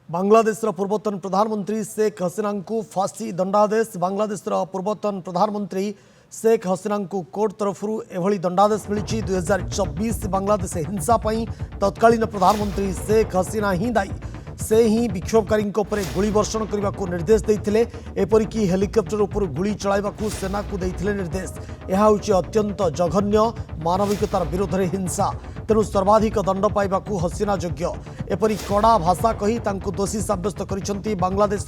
बांग्लादेश पूर्वतन प्रधानमंत्री शेख हसीना को फांसी दंडादेश। बांग्लादेश पूर्वतन प्रधानमंत्री शेख हसीना को कोर्ट तरफ एभली दंडादेश मिली। 2024 बांग्लादेश हिंसा तत्कालीन प्रधानमंत्री शेख हसीना ही दायी। से ही विक्षोभकारी गोली वर्षण करने को निर्देश देते, एपरिक हेलिकप्टर उपर गुली चलाइबा सेना को देते निर्देश। यह हूँ अत्यंत जघन्य मानविकतार विरोध में हिंसा, तेणु सर्वाधिक दंड पाइबा हसीना योग्य। एपरी कड़ा भाषा कही दोषी साब्यस्त कर Bangladesh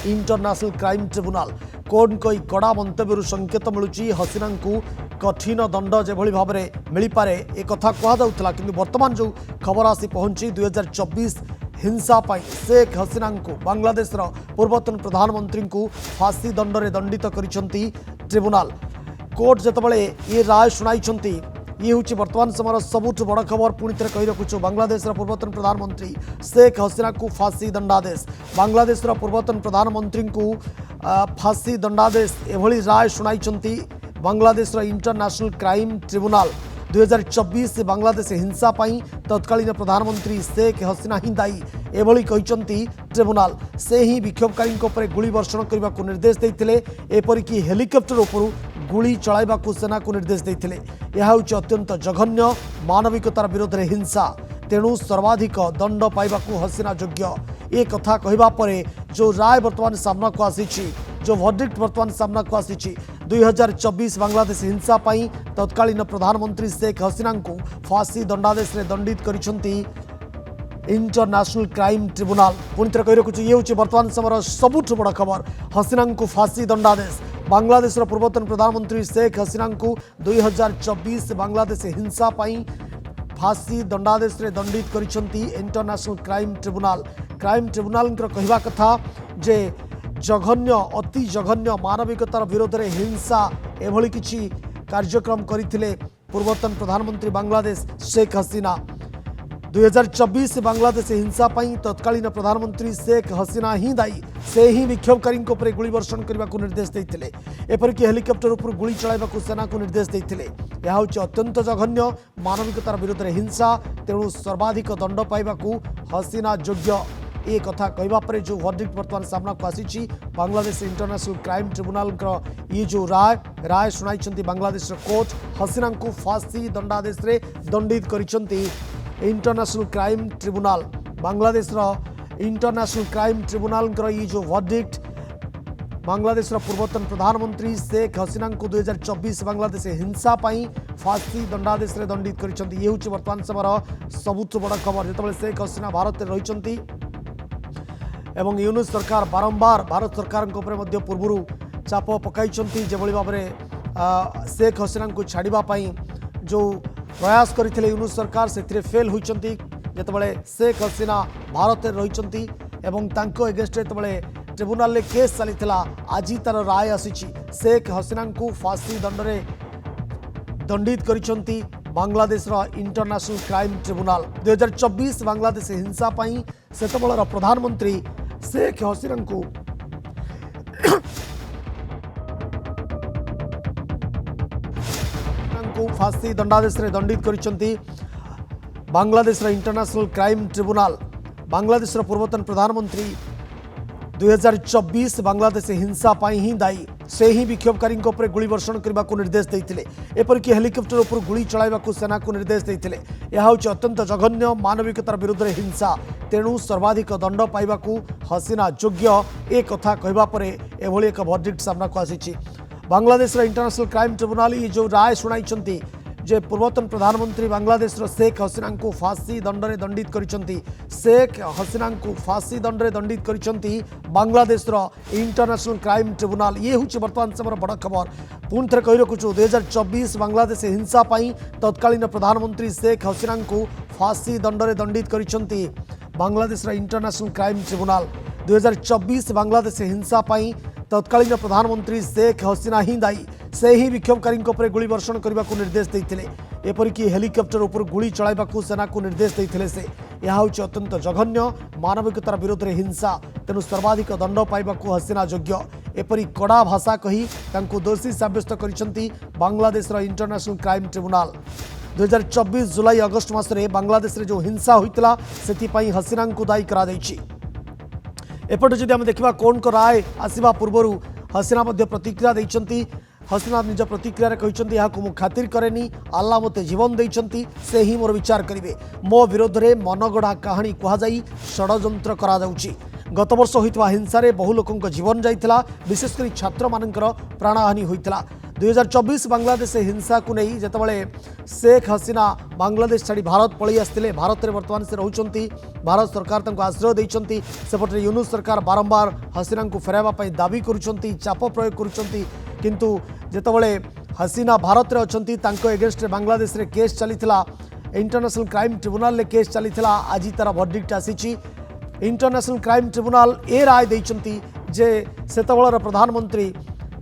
international crime tribunal. Court कई कड़ा मंतव्य संकेत मिलूँ हसीना को कठिन दंड जेभली भाव में मिल पारे एक कथा कहला, कि वर्तमान जो खबर आसी पहुंची 2024 हिंसा पाई शेख हसीना को बांग्लादेश पूर्वतन प्रधानमंत्री को फांसी दंड में दंडित करिसेंती ट्रिब्यूनल। कोर्ट जितेबाला ये राय शुणाई, ये हूँ वर्तमान समय सबुठ बड़ खबर। पुणी थे कही रखुचु, बांग्लादेश पूर्वतन प्रधानमंत्री शेख हसीना को फांसी दंडादेश। बांग्लादेश पूर्वतन प्रधानमंत्री को फांसी दंडादेश एभली राय शुणाई Bangladesh international crime tribunal. 2024 Bangladesh हिंसा तत्कालीन प्रधानमंत्री शेख हसीना ही दायी एभली कहिसंती ट्रिब्यूनल। से ही विक्षोभकारी गुली वर्षण करने को निर्देश देते, एपरिक हेलिकप्टर उपर गुली चलाइबा सेना को निर्देश देते। यह हूँ अत्यंत जघन्य मानविकतार विरोध में हिंसा, तेणु सर्वाधिक दंड पाइबा हसीना योग्य। ये कथा कहवा परे जो राय वर्तमान सामना को आसी, जो वर्डिक्ट वर्तमान सामना को आसी, 2024 बांग्लादेश हिंसा तत्कालीन प्रधानमंत्री शेख हसीना को फांसी दंडादेश में दंडित करिसेंती इंटरनेशनल क्राइम ट्रिब्यूनल। पुणी थे कही रखुचु, ये हूँ वर्तमान समय सबुठ बड़ खबर। हसीना को फांसी दंडादेश। बांग्लादेश पूर्वतन प्रधानमंत्री शेख हसीना को 2024 बांग्लादेश हिंसा फांसी दंडादेश में दंडित करिसेंती international crime tribunal. Crime tribunal कहवा कथा जे जघन्य अति जघन्य मानविकतार विरोध में हिंसा एभली किछि कार्यक्रम करथिले पूर्वतन प्रधानमंत्री बांग्लादेश शेख हसीना। 2024 बांग्लादेश हिंसा तत्कालीन प्रधानमंत्री शेख हसीना ही दायी। से ही विक्षोभकारी गुली वर्षण करने को निर्देश देते, एपरिक हेलिकप्टर उपर गुली चलाइबा सेना को निर्देश देते। यह हूँ अत्यंत जघन्य मानविकतार विरोध में हिंसा, तेणु सर्वाधिक दंड पाइबा हसीना योग्य। ये कथा कहवा पर जो वर्डिक्ट वर्तमान सामना को आसी, बांग्लादेश इंटरनेशनल क्राइम ट्रिब्यूनल ये जो राय शुणाई बांग्लादेश कोर्ट हसीना को फांसी दंडादेश में दंडित करिसेंती international crime tribunal. Bangladesh international crime tribunal ये जो वर्डिक्ट बांग्लादेश पूर्वतन प्रधानमंत्री शेख हसीना को 2024 बांग्लादेश हिंसा फांसी दंडादेश में दंडित करिसेंती। ये हूँ वर्तमान समय सबुठ बड़ खबर। जितेबाला शेख हसीना भारत में रही एवं यूनुस सरकार बारंबार भारत सरकार पूर्व चाप पकाई, जो भाव में शेख हसीना को छाड़ापी जो प्रयास करते यूनुस सरकार से फेल होती। जितेबाला शेख हसीना भारत में रही एगेन्स्ट जितेबाला ट्रिब्यूनल में केस चली, आज तार राय आसी शेख हसीना को फांसी दंड में दंडित करिसेंती Bangladesh international crime tribunal. 2024 Bangladesh हिंसा सेतबेलर प्रधानमंत्री शेख हसीना को फांसी दंडादेश में दंडित करिसेंती Bangladesh international crime tribunal. Bangladesh पूर्वतन प्रधानमंत्री 2024 बांग्लादेश हिंसा ही दायी। से ही विक्षोभकारी गुली वर्षण करने को निर्देश देते, एपरिक हेलिकप्टर उपर गुली चलाइबा सेना को निर्देश देते। यह हूँ अत्यंत जघन्य मानविकतार विरोध में हिंसा, तेणु सर्वाधिक दंड पाइबा हसीना योग्य। एक कथा कहवा पर एभली एक वर्डिक्ट सामना को आसी। बांग्लादेश इंटरनेशनल क्राइम ट्रिब्यूनल ये जो राय शुणाई जे पूर्वतन प्रधानमंत्री बांग्लादेश शेख हसीना को फांसी दंड में दंडित करिसेंती। शेख हसीना को फांसी दंड में दंडित करिसेंती बांग्लादेश इंटरनेशनल क्राइम ट्रिब्यूनल। ये हूँ वर्तमान समय बड़ खबर। पुणी थे कही रखुचु, 2024 बांग्लादेश हिंसा तत्कालीन प्रधानमंत्री शेख हसीना को फांसी दंड में दंडित करिसेंती Bangladesh international crime tribunal. 2024 Bangladesh हिंसा तत्कालीन प्रधानमंत्री शेख हसीना ही दायी। से ही विक्षोभकारी गुली वर्षण करने को निर्देश देते, एपरिक हेलिकप्टर उपर गुली चलाइबा सेना को निर्देश देते। यह हूँ अत्यंत जघन्य मानविकतार विरोध में हिंसा, तेणु सर्वाधिक दंड पाइबा हसीना योग्य। एपरी कड़ा भाषा कही दोषी साब्यस्त कर बांग्लादेश इंटरनेशनल क्राइम ट्रिब्यूनल। 2024 जुलाई अगस्ट मासरे बांग्लादेश जो हिंसा होता से हसीना को दायी करा। एपटे जदि आम देखा कोर्ट को राय आसवा पूर्व हसीना प्रतिक्रिया देइछंती। हसीना निज प्रतिक्रिया कहते यहाँ मु खातिर करेनी, आल्ला मते जीवन देइछंती, से ही मोर विचार करेंगे। मो विरोध में मनगढ़ा कहानी कहुई षड्यंत्र करा जाउची। गत वर्ष होइतवा हिंसा रे बहु लोकंक जीवन जाइथिला, विशेषकर छात्र मानकर प्राणहानि होइथिला। 2024 बांग्लादेश हिंसा को नहीं जेतबळे शेख हसीना बांग्लादेश छाड़ी भारत पलि आसते, भारत में बर्तमान से रोचंती, भारत सरकार तांको आश्रय देइछंती। सेपटे यूनुस सरकार बारंबार हसीना को फेराइबा पई दाबी करुछंती, चाप प्रयोग करुछंती। किंतु जेतबळे हसीना भारत में अछंती, तांको एगेंस्ट बांग्लादेश रे केस चलीथिला, इंटरनेशनल क्राइम ट्रिब्यूनल रे केस चलीथिला। आज तार वर्डिक्ट आसीची। इंटरनेशनल क्राइम ट्रिब्यूनल ए राय देइछंती जे सेतबळर प्रधानमंत्री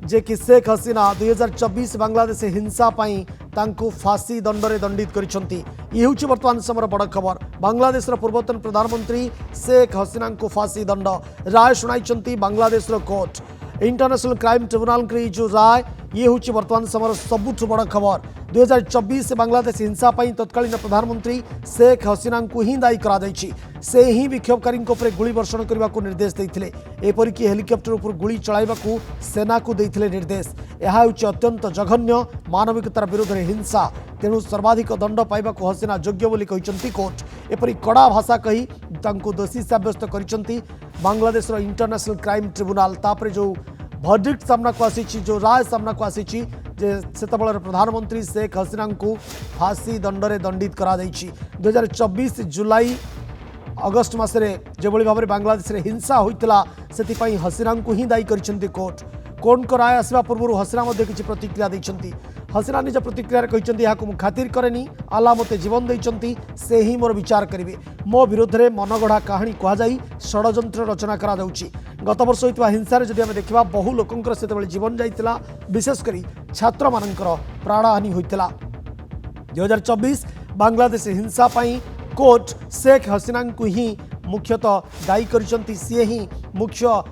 जे कि शेख हसीना 2024 बांग्लादेश हिंसा पाई तांको फांसी दंड में दंडित करिसंती। ये होची वर्तमान समय बड़ खबर। बांग्लादेश पूर्वतन प्रधानमंत्री शेख हसीना को फांसी दंड राय शुणाई Bangladesh court. International crime tribunal की जो राय ये होची वर्तमान समय सबुठ बड़ खबर। 2024 बांग्लादेश हिंसा पाई तत्कालीन प्रधानमंत्री शेख हसीना को ही दायी करा जायछि। से ही विक्षोभकारी गुली वर्षण करने को निर्देश देते, एपरिक हेलिकप्टर उपर गुली चलाइबा सेना को देते निर्देश। यह अत्यंत जघन्य मानविकतार विरोध में हिंसा, तेणु सर्वाधिक दंड पाइबा हसीना योग्य बोली कहते कोर्ट। एपरी कड़ा भाषा कही तांको दोषी सब्यस्त कर बांग्लादेश इंटरनेशनल क्राइम ट्रिब्यूनल। तापर जो वर्डिक्ट सामना को आसी, जो राय सामना को आसी, सेतबळर प्रधानमंत्री शेख हसीना को फांसी दंड में दंडित करा 2024 जुलाई अगस्ट मासरे जो भाव में बांग्लादेश रे हिंसा होइतिला, सेतिपाई हसीना को ही दायी करिसेंती कोर्ट। कोर्ट को राय आसवा पूर्व हसीना किसी प्रतिक्रिया देइछंती। हसीना निज प्रतिक्रिया कहते यहाँ मु खातिर करेनी, आल्ला मते जीवन देइछंती, से ही मोर विचार करेंगे। मो विरोध में मनगढ़ा कहानी कहुई षड्यंत्र रचना करा जाउची। गत वर्ष होइतवा हिंसा रे जदि आमे देखिबा बहु लोकंकर सेतेबेले जीवन जाइतिला, विशेषकर छात्र मानकर प्राणहानि होइतिला। 2024 बांग्लादेश हिंसा पाई कोर्ट शेख हसीना को ही मुख्यतः दायी करिसंती। सी ही मुख्य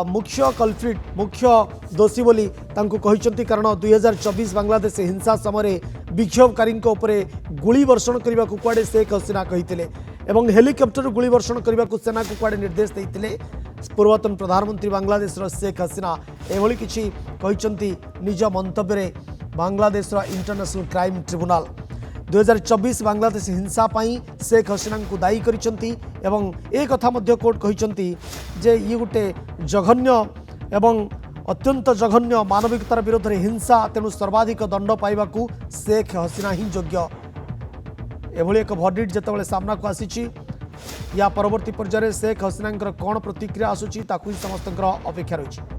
मुख्य कल्प्रिट, मुख्य दोषी बोली तांको कहिसंती। कारण 2024 बांग्लादेश हिंसा समय विक्षोभकारी गुली वर्षण करने को कुआडे शेख हसीना कही एवं हेलिकप्टर गुली वर्षण करने को सेना को कुआडे निर्देश देते। पूर्वतन प्रधानमंत्री बांग्लादेश शेख हसीना एभली किछि कहिसंती निज मंतव्य Bangladesh international crime tribunal. 2024 Bangladesh हिंसा पाई शेख हसीना को दायी करिसंती एवं एक कथा मध्य कोर्ट कहिसंती जे ये गोटे जघन्य एवं अत्यंत जघन्य मानविकतार विरोध में हिंसा, तेणु सर्वाधिक दंड पाइबा शेख हसीना ही योग्य। एभली एक वर्डिक्ट जेतेबेले सामना को आसीची, या परवर्ती पर्यायर शेख हसीना कौन प्रतिक्रिया आसुची ताकू समस्त अपेक्षा रही।